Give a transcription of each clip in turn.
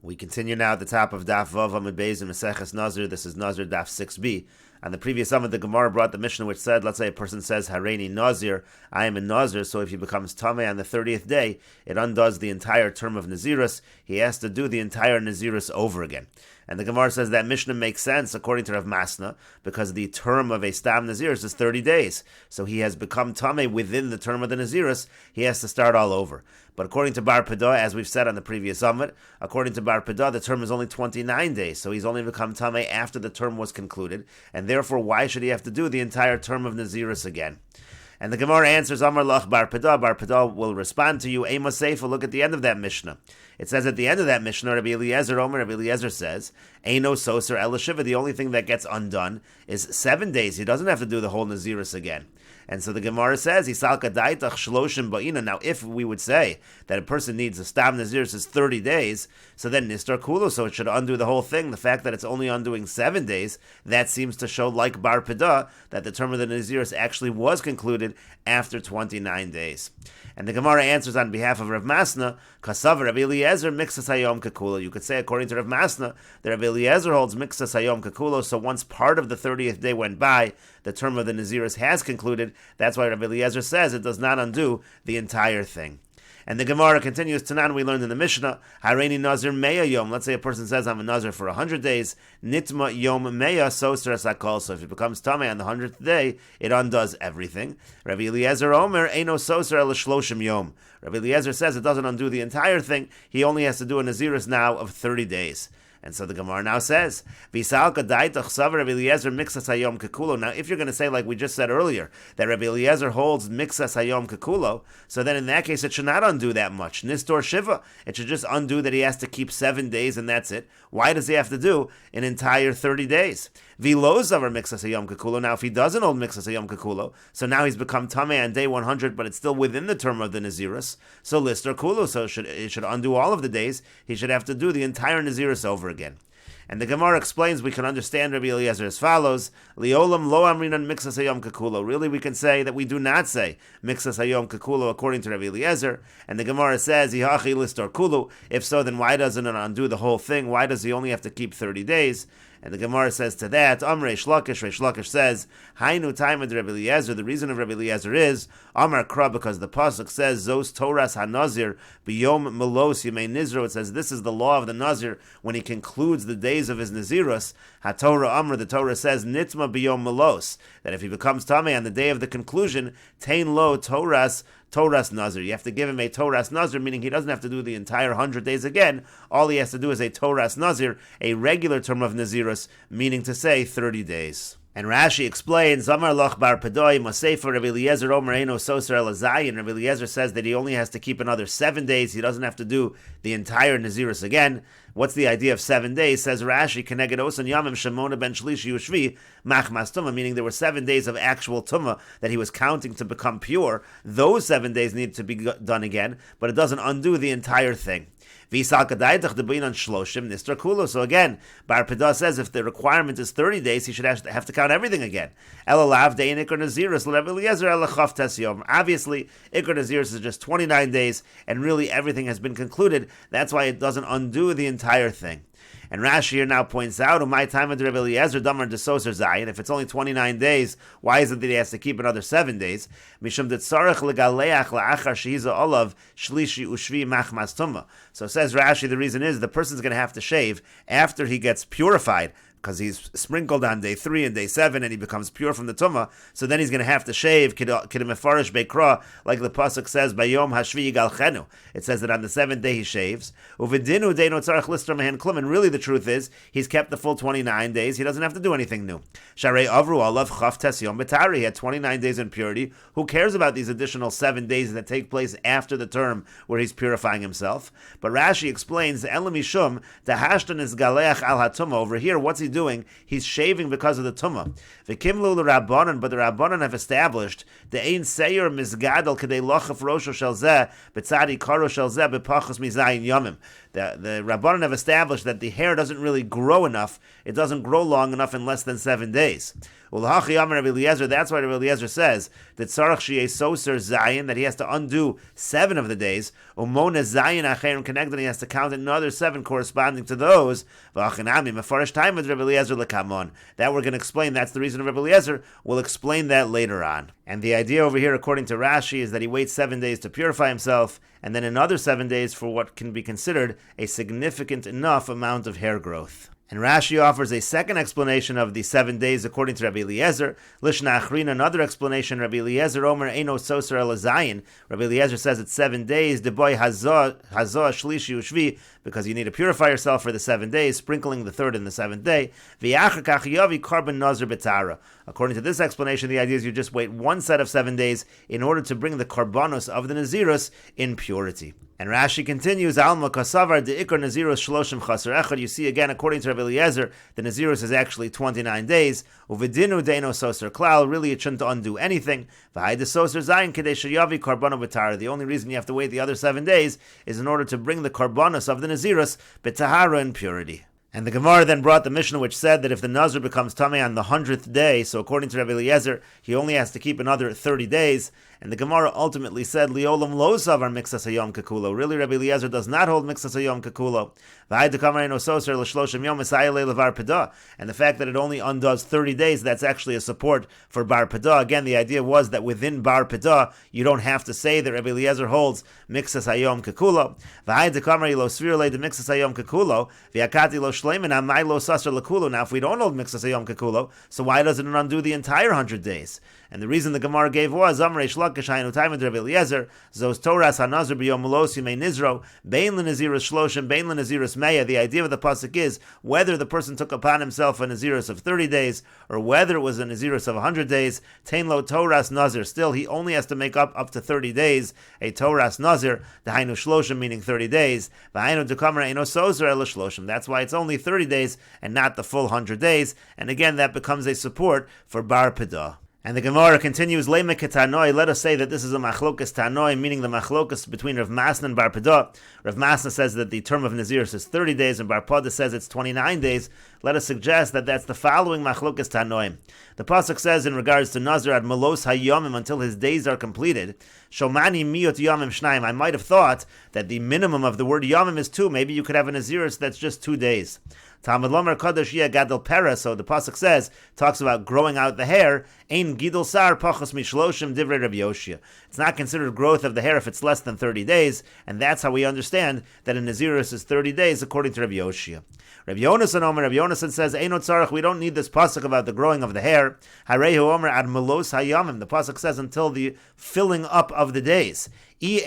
We continue now at the top of Daf Vav Amud Beis in Meseches Nazir. This is Nazir Daf 6b. On the previous Amud, the Gemara brought the Mishnah which said, let's say a person says, Hareini Nazir, I am a Nazir, so if he becomes Tameh on the 30th day, it undoes the entire term of Nazirus. He has to do the entire Nazirus over again. And the Gemara says that Mishnah makes sense according to Rav Masna, because the term of a Stam Nazirus is 30 days. So he has become Tameh within the term of the Nazirus, he has to start all over. But according to Bar Pedah, as we've said on the previous Amud, according to Bar Pedah, the term is only 29 days, so he's only become Tameh after the term was concluded, and therefore why should he have to do the entire term of Nazirus again? And the Gemara answers, Amar Lach Bar Pedah. Bar Pedah will respond to you, Ema Seifa, look at the end of that Mishnah. It says at the end of that Mishnah, Rabbi Eliezer Omer, Rabbi Eliezer says, Eino Soser El Shiva, the only thing that gets undone is 7 days. He doesn't have to do the whole Nazirus again. And so the Gemara says, Isalka Daitach Shloshim Ba'ina. Now, if we would say that a person needs a Stam Nazirus is 30 days, so then Nistar Kulu, so it should undo the whole thing. The fact that it's only undoing 7 days, that seems to show, like Bar Pedah, that the term of the Nazirus actually was concluded after 29 days. And the Gemara answers on behalf of Rav Masna, Kasav Rabbi Eliezer Mixas Hayom Kakulo. You could say, according to Rav Masna, that Rabbi Eliezer holds Mixas Hayom Kakulo, so once part of the 30th day went by, the term of the Nazirus has concluded. That's why Rabbi Eliezer says it does not undo the entire thing. And the Gemara continues, Tanan, we learned in the Mishnah, Hareini Nazir Meya Yom. Let's say a person says, I'm a Nazir for 100 days. Nitma Yom Meya Soser Sakol. So if it becomes Tameh on the 100th day, it undoes everything. Rabbi Eliezer Omer, Eino Soser El Shloshim Yom. Rabbi Eliezer says it doesn't undo the entire thing. He only has to do a Nazirus now of 30 days. And so the Gemara now says, now if you're going to say, like we just said earlier, that Rabbi Eliezer holds Mixas Hayom Kekulo, so then in that case it should not undo that much. Nistor Shiva, it should just undo that he has to keep 7 days and that's it. Why does he have to do an entire 30 days? Vilozavar Mixas Hayom Kekulo. Now if he doesn't hold Mixas Hayom Kekulo, so now he's become Tameh on day 100, but it's still within the term of the Nazirus, so Lister Kulu, so it should undo all of the days. He should have to do the entire Nazirus over again. And the Gemara explains we can understand Rabbi Eliezer as follows: Liolam lo amrinan mixas hayom kekulo. Really, we can say that we do not say mixas hayom kekulo according to Rabbi Eliezer. And the Gemara says Yihachi listor kulu. If so, then why doesn't it undo the whole thing? Why does he only have to keep 30 days? And the Gemara says to that, Reish Lakish says, Hainu time of Rabbi Eliezer. The reason of Rabbi Eliezer is Amar Kra, because the pasuk says Zos Toras HaNazir B'Yom Melos Yemei Nizro. It says this is the law of the Nazir when he concludes the days of his Nazirus. HaTorah Amr, the Torah says Nitma B'Yom Melos, that if he becomes Tameh on the day of the conclusion, Tain Lo Toras Nazir. You have to give him a Toras Nazir, meaning he doesn't have to do the entire 100 days again. All he has to do is a Toras Nazir, a regular term of Nazirus, meaning to say 30 days. And Rashi explains, Amar Loch Bar Pedoi, Masefer Rabbi Eliezer Omer Eino Soser Elazayin. Rabbi Eliezer says that he only has to keep another 7 days. He doesn't have to do the entire Nazirus again. What's the idea of 7 days? Says Rashi, Keneged Osan Yamim Shemona Ben Shlishi Ushvi Machmas Tumah, meaning there were 7 days of actual Tumah that he was counting to become pure. Those 7 days need to be done again, but it doesn't undo the entire thing. So again, Bar Pedah says if the requirement is 30 days, he should have to count everything again. Obviously, Ikar Nazirus is just 29 days, and really everything has been concluded. That's why it doesn't undo the entire thing. And Rashi here now points out, my time of Rabbi Eliezer Damar Desoser Zayin. If it's only 29 days, why is it that he has to keep another 7 days? Mishum Detzarech Legaleach La'achar Shehiza Olav Shlishi Ushvi Machmas Tumah. So says Rashi, the reason is the person's going to have to shave after he gets purified, because he's sprinkled on day 3 and day 7, and he becomes pure from the tumah. So then he's going to have to shave kidemefarish beikra, like the pasuk says, "Bayom hashvi yigalchenu." It says that on the 7th day he shaves. Uvidinu deino tzarich lister mehen klum. And really, the truth is he's kept the full 29 days. He doesn't have to do anything new. Sharei avru alav chaf tes yom betari. He had 29 days in purity. Who cares about these additional 7 days that take place after the term where he's purifying himself? But Rashi explains, Elamishum dahashtan is galeach al hatumah. Over here, what's he doing? He's shaving because of the tumah. V'kimlu l'rabbanan, but the rabbanan have established the ein seir mizgadol kedei lochaf rosho shel zeh b'tzadi karo shel zeh b'pachos mizayin yomim. The Rabbanan have established that the hair doesn't really grow enough. It doesn't grow long enough in less than 7 days. That's why Rabbi Eliezer says that Tzarach Shiyeh Soser Zayin, that he has to undo 7 of the days. Umona Zayin Acherim connected, he has to count another 7 corresponding to those. V'achanami Mefarish time with Rabbi Eliezer lekamon. That we're going to explain. That's the reason of Rabbi Eliezer. We'll explain that later on. And the idea over here, according to Rashi, is that he waits 7 days to purify himself, and then another 7 days for what can be considered a significant enough amount of hair growth. And Rashi offers a second explanation of the 7 days according to Rabbi Eliezer. Lishna Achrin, another explanation, Rabbi Eliezer Omer Eino Soser El Zayin. Rabbi Eliezer says it's 7 days, Deboy Hazah Shlishi Ushvi, because you need to purify yourself for the 7 days, sprinkling the 3rd and the 7th day. V'yachar kach yavi korban nazir b'tara. According to this explanation, the idea is you just wait one set of 7 days in order to bring the korbanos of the Nazirus in purity. And Rashi continues, Alma kasavar de'ikar Nazirus shloshim chaser echad. You see again, according to Rabbi Eliezer, the Nazirus is actually 29 days. Uvidinu deino soser klal. Really, it shouldn't undo anything. V'hayde soser zayin kedei shayavi karbano b'tara. The only reason you have to wait the other 7 days is in order to bring the korbanos of the Nazirus b'tahara in purity. And the Gemara then brought the Mishnah which said that if the Nazir becomes Tameh on the 100th day, so according to Rabbi Eliezer, he only has to keep another 30 days. And the Gemara ultimately said, Liolam lo savar mixas hayom kekulo. Really, Rabbi Eliezer does not hold mixas hayom kekulo. And the fact that it only undoes 30 days, that's actually a support for bar pedah. Again, the idea was that within bar pedah, you don't have to say that Rabbi Eliezer holds mixas hayom kekulo. Now, if we don't hold mixas hayom kekulo, so why doesn't it undo the entire 100 days? And the reason the Gemara gave was Amrei Shlakish Hainu Time with Rabbi Eliezer Zos Toras HaNazir B'Yom Melos Yimei Nizro Bein LeNazirus Shloshim Bein LeNazirus Meya. The idea of the pasuk is whether the person took upon himself a Nazirus of 30 days or whether it was a Nazirus of 100 days. Tein Lo Toras Nazir. Still, he only has to make up to 30 days a Toras Nazir. The Hainu Shloshim meaning 30 days. V'Hainu Dekamra Eino Sozer El Shloshim. That's why it's only 30 days and not the full 100 days. And again, that becomes a support for Bar Pedah. And the Gemara continues, Leime ketanoi, let us say that this is a machlokas tanoi, meaning the machlokas between Rav Masna and Bar Pedah. Rav Masna says that the term of Nazirus is 30 days, and Bar Pedah says it's 29 days. Let us suggest that that's the following machlokas tanoi. The pasuk says in regards to Nazir ad melos hayomim, until his days are completed, Shomani miyot yomim shnaim. I might have thought that the minimum of the word yomim is 2. Maybe you could have a Nazirus that's just 2 days. Talmud Lomer Kadosh Yeh Gadol Pera. So the pasuk says, talks about growing out the hair. Ein Gidol Sar Pachos Mishloshim Divrei Rabbi Yoshia. It's not considered growth of the hair if it's less than 30 days, and that's how we understand that a Nazirus is 30 days according to Rabbi Yoshia. Rabbi Yonasan Omer, Rabbi Yonasan says, Einot Tzarech, we don't need this pasuk about the growing of the hair. Harehu Omer ad melos hayamim. The pasuk says until the filling up of the days. What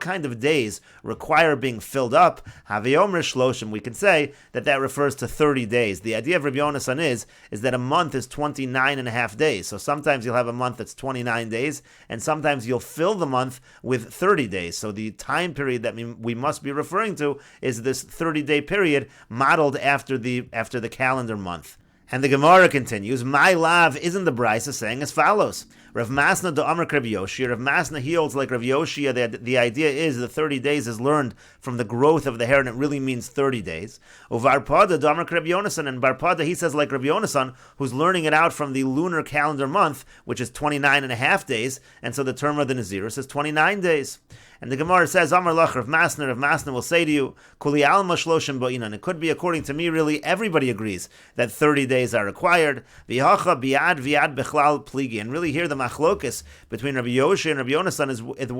kind of days require being filled up? We can say that refers to 30 days. The idea of Rabbi Yonasan is that a month is 29 and a half days. So sometimes you'll have a month that's 29 days, and sometimes you'll fill the month with 30 days. So the time period that we must be referring to is this 30-day period modeled after the calendar month. And the Gemara continues, my lav isn't the Brisa saying as follows. Rav Masna do Amar Rabbi Yoshia. Rav Masna, he holds like Rav Yoshia that the idea is the 30 days is learned from the growth of the hair, and it really means 30 days. Uvar Pada do Amar Rabbi Yonasan, and Bar Pada, he says like Rabbi Yonasan, who's learning it out from the lunar calendar month, which is 29 and a half days, and so the term of the Nazirus is 29 days. And the Gemara says, Amar Lach Rav Masna will say to you, Kuli Alma Shloshim Ba'inan. It could be, according to me, really everybody agrees that 30 days are required. V'hacha biad bechlal pligi. And really here the machlokus between Rabbi Yoshia and Rabbi Yonasan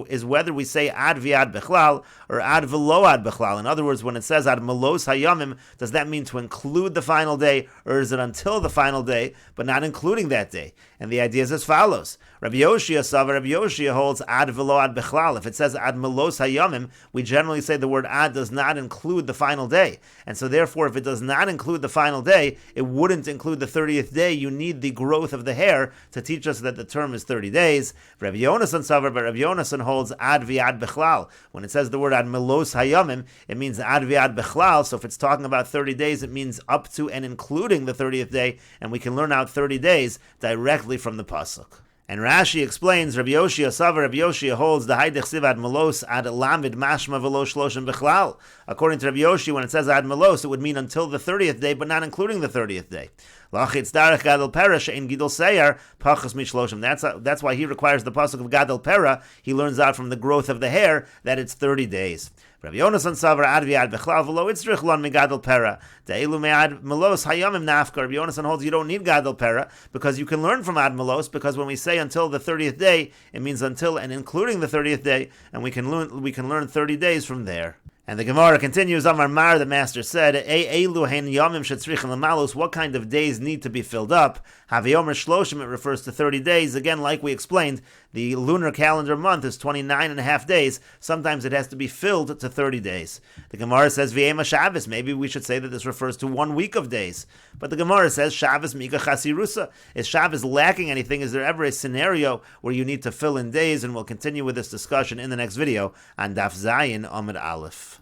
is whether we say ad viad bechlal or ad velo ad bechlal. In other words, when it says ad melos hayamim, does that mean to include the final day, or is it until the final day, but not including that day? And the idea is as follows. Rabbi Yoshia holds ad velo ad bechlal. If it says ad melos hayamim, we generally say the word ad does not include the final day. And so therefore, if it does not include the final day, it wouldn't include the 30th day. You need the growth of the hair to teach us that the term is 30 days. Rabbi Yonasan savar, but Rabbi Yonasan holds ad viad bechlal. When it says the word ad melos hayamim, it means ad viad bechlal. So if it's talking about 30 days, it means up to and including the 30th day, and we can learn out 30 days directly from the pasuk. And Rashi explains, Rabbi Yoshia Savar, Rabbi Yoshia holds the Haidich Siv ad Melos ad Lamid Mashma Velo Shloshim Bechlal. According to Rabbi Yoshia, when it says ad Melos, it would mean until the 30th day, but not including the 30th day. Lachitz Darech Gadol Pera Shein Gidol Seir Pachas Mishloshim. That's why he requires the pasuk of Gadol Pera. He learns out from the growth of the hair that it's 30 days. Rabbi Yonasan Savar ad Viad Bechlal Velo Itzrich Lon Megadol Pera De'ilu Me'ad Melos Hayamim Nafkar. Rabbi Yonasan holds you don't need Gadol Pera because you can learn from ad Melos, because when we say until the 30th day, it means until and including the 30th day, and we can learn 30 days from there. And the Gemara continues, Amar Mar, the master said, what kind of days need to be filled up? Haviyomer Shloshim, it refers to 30 days. Again, like we explained, the lunar calendar month is 29 and a half days. Sometimes it has to be filled to 30 days. The Gemara says, V'yema Shabbos. Maybe we should say that this refers to 1 week of days. But the Gemara says, Shabbos Mika Chasirusa. Is Shabbos lacking anything? Is there ever a scenario where you need to fill in days? And we'll continue with this discussion in the next video on Daf Zayin Amud Aleph.